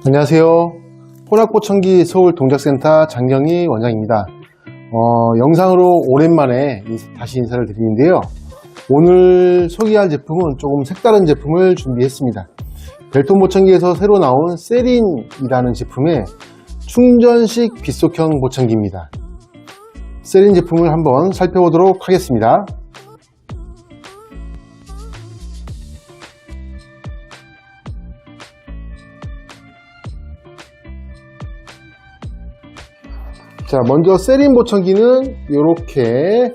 안녕하세요. 혼합보청기 서울동작센터 장경희 원장입니다. 영상으로 오랜만에 다시 인사를 드리는데요. 오늘 소개할 제품은 조금 색다른 제품을 준비했습니다. 벨톤 보청기에서 새로 나온 세린이라는 제품의 충전식 빗속형 보청기입니다. 세린 제품을 한번 살펴보도록 하겠습니다. 자, 먼저 세린 보청기는 이렇게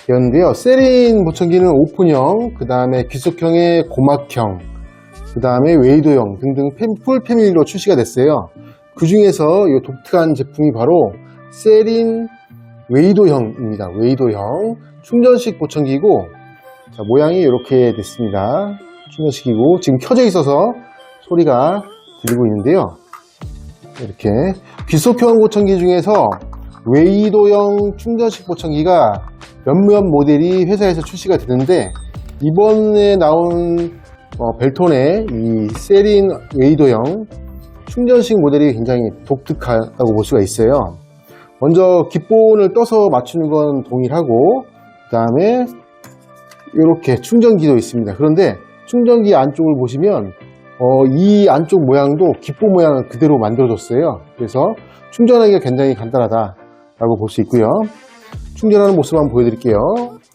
되었는데요. 세린 보청기는 오픈형, 그 다음에 빗속형의 고막형, 그 다음에 웨이도형 등등 풀 패밀리로 출시가 됐어요. 그 중에서 이 독특한 제품이 바로 세린 웨이도형입니다. 웨이도형 충전식 보청기고, 자, 모양이 이렇게 됐습니다. 충전식이고 지금 켜져 있어서 소리가 들리고 있는데요. 이렇게 빗속형 보청기 중에서 웨이도형 충전식 보청기가 몇몇 모델이 회사에서 출시가 되는데, 이번에 나온 벨톤의 이 세린 웨이도형 충전식 모델이 굉장히 독특하다고 볼 수가 있어요. 먼저 기본을 떠서 맞추는 건 동일하고, 그 다음에 이렇게 충전기도 있습니다. 그런데 충전기 안쪽을 보시면 이 안쪽 모양도 기본 모양을 그대로 만들어줬어요. 그래서 충전하기가 굉장히 간단하다라고 볼 수 있고요. 충전하는 모습 한번 보여드릴게요.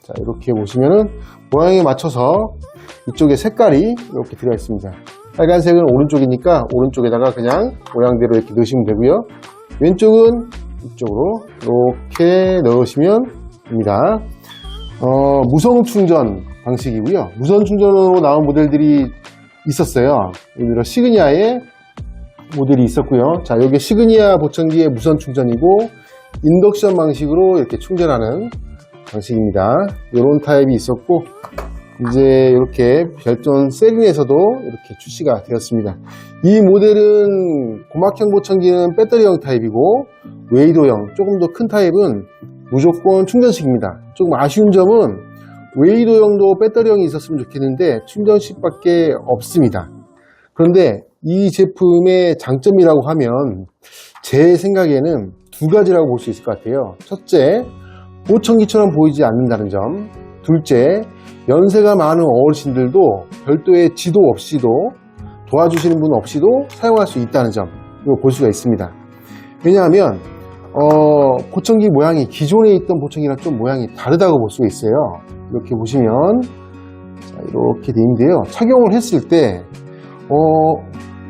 자, 이렇게 보시면은 모양에 맞춰서 이쪽에 색깔이 이렇게 들어가 있습니다. 빨간색은 오른쪽이니까 오른쪽에다가 그냥 모양대로 이렇게 넣으시면 되고요. 왼쪽은 이쪽으로 이렇게 넣으시면 됩니다. 무선 충전 방식이고요. 무선 충전으로 나온 모델들이 있었어요. 예를 들어 시그니아의 모델이 있었고요. 자, 여기 시그니아 보청기의 무선 충전이고, 인덕션 방식으로 이렇게 충전하는 방식입니다. 이런 타입이 있었고, 이제 이렇게 벨톤 세린에서도 이렇게 출시가 되었습니다. 이 모델은 고막형 보청기는 배터리형 타입이고, 웨이도형 조금 더 큰 타입은 무조건 충전식입니다. 조금 아쉬운 점은 웨이도형도 배터리형이 있었으면 좋겠는데 충전식밖에 없습니다. 그런데 이 제품의 장점이라고 하면 제 생각에는 두 가지라고 볼 수 있을 것 같아요. 첫째, 보청기처럼 보이지 않는다는 점. 둘째, 연세가 많은 어르신들도 별도의 지도 없이도, 도와주시는 분 없이도 사용할 수 있다는 점, 이거 볼 수가 있습니다. 왜냐하면 보청기 모양이 기존에 있던 보청기랑 좀 모양이 다르다고 볼 수가 있어요. 이렇게 보시면, 자, 이렇게 돼 있는데요. 착용을 했을 때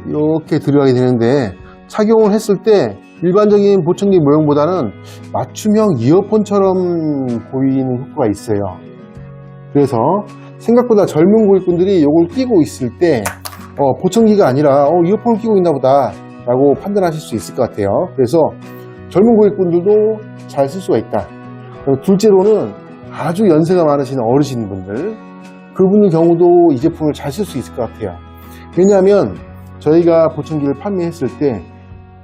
이렇게 들어가게 되는데, 착용을 했을 때 일반적인 보청기 모형보다는 맞춤형 이어폰처럼 보이는 효과가 있어요. 그래서 생각보다 젊은 고객분들이 이걸 끼고 있을 때 보청기가 아니라 이어폰을 끼고 있나 보다 라고 판단하실 수 있을 것 같아요. 그래서 젊은 고객분들도 잘 쓸 수가 있다. 둘째로는 아주 연세가 많으신 어르신분들, 그분의 경우도 이 제품을 잘 쓸 수 있을 것 같아요. 왜냐하면 저희가 보청기를 판매했을 때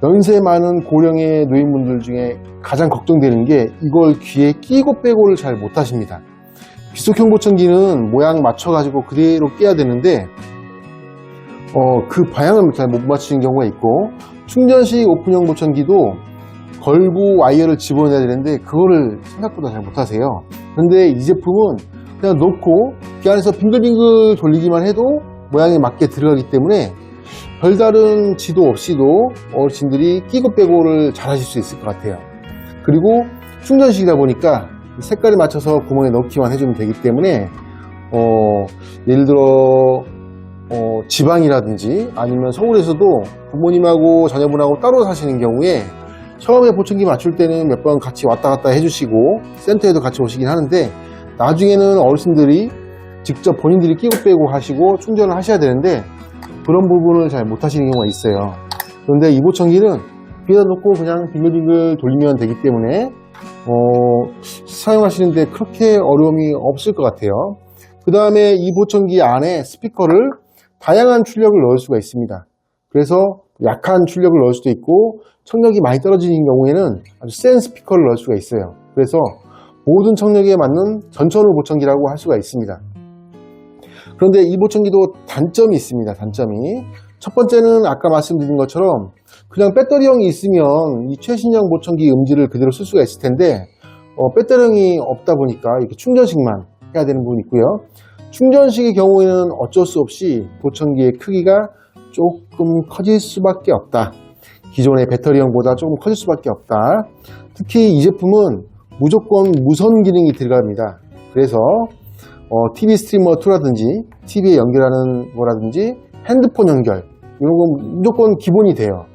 연세 많은 고령의 노인분들 중에 가장 걱정되는 게 이걸 귀에 끼고 빼고를 잘 못하십니다. 빗속형 보청기는 모양 맞춰가지고 그대로 끼야 되는데 그 방향을 잘 못 맞추는 경우가 있고, 충전식 오픈형 보청기도 걸고 와이어를 집어넣어야 되는데 그거를 생각보다 잘 못하세요. 그런데 이 제품은 그냥 놓고 귀 안에서 빙글빙글 돌리기만 해도 모양에 맞게 들어가기 때문에 별다른 지도 없이도 어르신들이 끼고 빼고를 잘 하실 수 있을 것 같아요. 그리고 충전식이다 보니까 색깔에 맞춰서 구멍에 넣기만 해주면 되기 때문에 예를 들어 지방이라든지 아니면 서울에서도 부모님하고 자녀분하고 따로 사시는 경우에 처음에 보청기 맞출 때는 몇 번 같이 왔다 갔다 해주시고 센터에도 같이 오시긴 하는데, 나중에는 어르신들이 직접 본인들이 끼고 빼고 하시고 충전을 하셔야 되는데 그런 부분을 잘 못 하시는 경우가 있어요. 그런데 이 보청기는 귀에다 놓고 그냥 빙글빙글 돌리면 되기 때문에 사용하시는데 그렇게 어려움이 없을 것 같아요. 그 다음에 이 보청기 안에 스피커를 다양한 출력을 넣을 수가 있습니다. 그래서 약한 출력을 넣을 수도 있고, 청력이 많이 떨어지는 경우에는 아주 센 스피커를 넣을 수가 있어요. 그래서 모든 청력에 맞는 전천후 보청기라고 할 수가 있습니다. 그런데 이 보청기도 단점이 있습니다. 단점이. 첫 번째는 아까 말씀드린 것처럼 그냥 배터리형이 있으면 이 최신형 보청기 음질을 그대로 쓸 수가 있을 텐데 배터리형이 없다 보니까 이렇게 충전식만 해야 되는 부분이 있고요. 충전식의 경우에는 어쩔 수 없이 보청기의 크기가 조금 커질 수밖에 없다. 기존의 배터리형보다 조금 커질 수밖에 없다. 특히 이 제품은 무조건 무선 기능이 들어갑니다. 그래서 TV 스트리머 2라든지 TV에 연결하는 거라든지 핸드폰 연결 이런 건 무조건 기본이 돼요.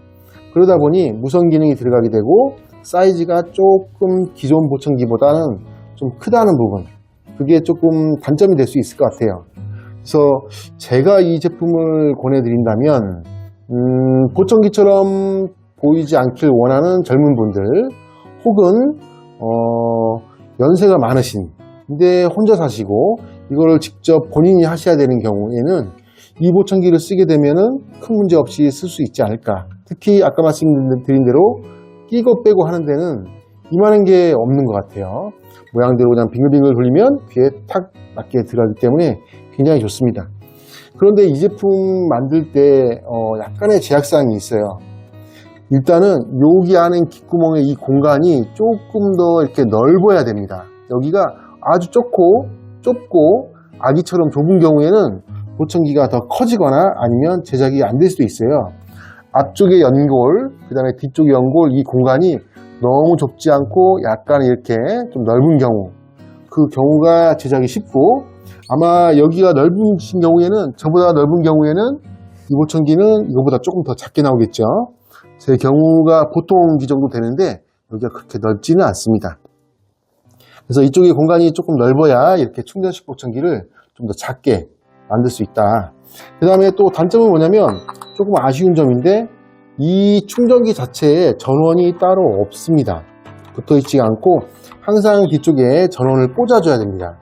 그러다 보니 무선 기능이 들어가게 되고 사이즈가 조금 기존 보청기보다는 좀 크다는 부분, 그게 조금 단점이 될 수 있을 것 같아요. 그래서 제가 이 제품을 권해드린다면 보청기처럼 보이지 않길 원하는 젊은 분들 혹은 연세가 많으신 근데 혼자 사시고 이거를 직접 본인이 하셔야 되는 경우에는 이 보청기를 쓰게 되면은 큰 문제 없이 쓸 수 있지 않을까. 특히 아까 말씀드린 대로 끼고 빼고 하는 데는 이만한 게 없는 것 같아요. 모양대로 그냥 빙글빙글 돌리면 귀에 탁 맞게 들어가기 때문에 굉장히 좋습니다. 그런데 이 제품 만들 때 약간의 제약사항이 있어요. 일단은 여기 안에 귓구멍의 이 공간이 조금 더 이렇게 넓어야 됩니다. 여기가 아주 좁고 아기처럼 좁은 경우에는 보청기가 더 커지거나 아니면 제작이 안 될 수도 있어요. 앞쪽의 연골, 그 다음에 뒤쪽의 연골 이 공간이 너무 좁지 않고 약간 이렇게 좀 넓은 경우, 그 경우가 제작이 쉽고, 아마 여기가 넓으신 경우에는, 저보다 넓은 경우에는 이 보청기는 이거보다 조금 더 작게 나오겠죠. 제 경우가 보통 이 정도 되는데 여기가 그렇게 넓지는 않습니다. 그래서 이쪽의 공간이 조금 넓어야 이렇게 충전식 보청기를 좀 더 작게 만들 수 있다. 그 다음에 또 단점은 뭐냐면 조금 아쉬운 점인데 이 충전기 자체에 전원이 따로 없습니다. 붙어 있지 않고 항상 뒤쪽에 전원을 꽂아줘야 됩니다.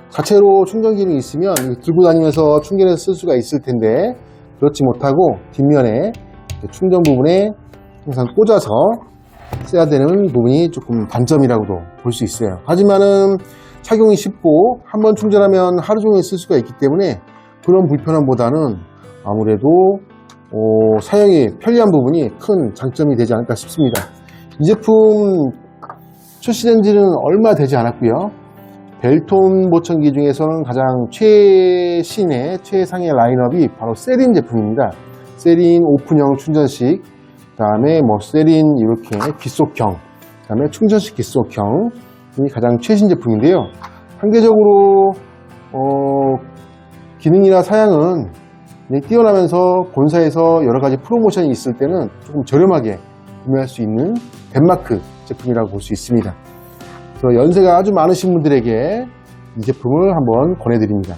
자체로 충전기는 있으면 들고 다니면서 충전해서 쓸 수가 있을 텐데 그렇지 못하고 뒷면에 충전 부분에 항상 꽂아서 써야 되는 부분이 조금 단점이라고도 볼 수 있어요. 하지만은 착용이 쉽고 한번 충전하면 하루 종일 쓸 수가 있기 때문에 그런 불편함보다는 아무래도 사용이 편리한 부분이 큰 장점이 되지 않을까 싶습니다. 이 제품 출시된 지는 얼마 되지 않았고요. 벨톤 보청기 중에서는 가장 최신의 최상의 라인업이 바로 세린 제품입니다. 세린 오픈형 충전식, 그 다음에 세린 이렇게 귓속형, 그 다음에 충전식 귓속형이 가장 최신 제품인데요. 상대적으로 기능이나 사양은 뛰어나면서 본사에서 여러 가지 프로모션이 있을 때는 조금 저렴하게 구매할 수 있는 덴마크 제품이라고 볼 수 있습니다. 그래서 연세가 아주 많으신 분들에게 이 제품을 한번 권해드립니다.